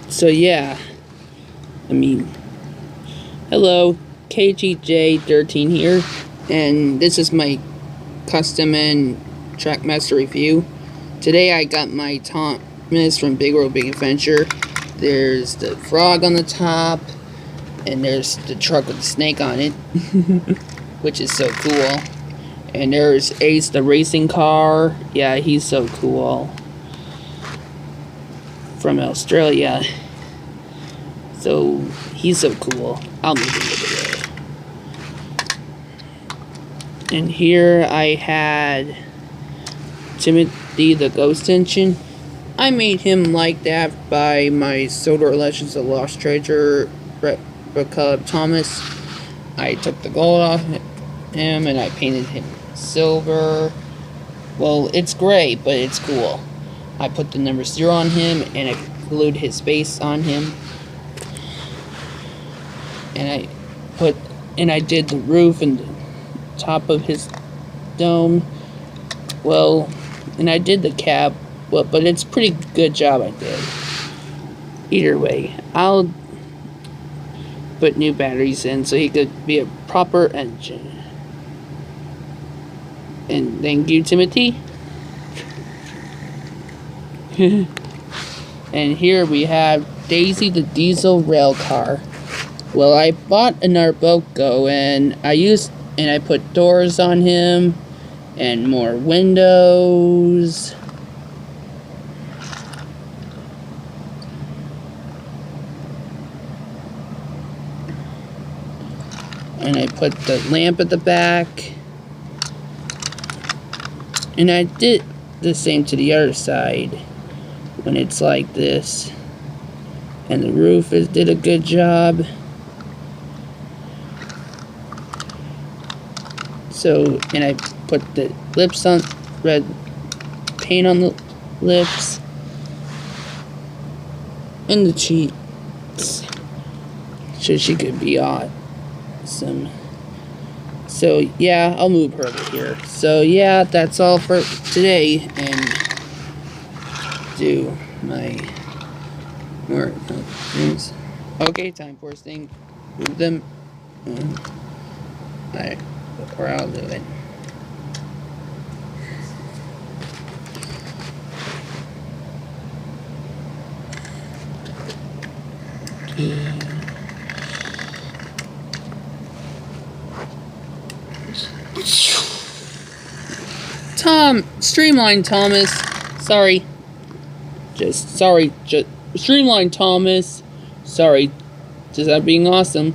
So yeah, I mean, hello, KGJ13 here, and this is my custom and Trackmaster review. Today I got my Thomas from Big World Big Adventure. There's the frog on the top, and there's the truck with the snake on it, which is so cool. And there's Ace the racing car. Yeah, he's so cool. From Australia. So he's so cool. I'll move him over there. And here I had Timothy the Ghost Engine. I made him like that by my Sodor Legends of Lost Treasure replica Thomas. I took the gold off him and I painted him silver. Well, it's gray, but it's cool. I put the number 0 on him and I glued his base on him. And I did the roof and the top of his dome. Well, and I did the cap, but it's a pretty good job I did. Either way, I'll put new batteries in so he could be a proper engine. And thank you, Timothy. And here we have Dasiy the diesel rail car. Well, I bought another Boco and I put doors on him and more windows. And I put the lamp at the back. And I did the same to the other side when it's like this. And the roof did a good job. So, and I put the lips on, red paint on the lips. And the cheeks. So she could be awesome. So yeah, I'll move her over here. So yeah, that's all for today, and do my more things. Okay, time for a thing. Move them. Alright, or I'll do it. Streamline Thomas. Sorry. Just Streamline Thomas. Sorry. Just that being awesome.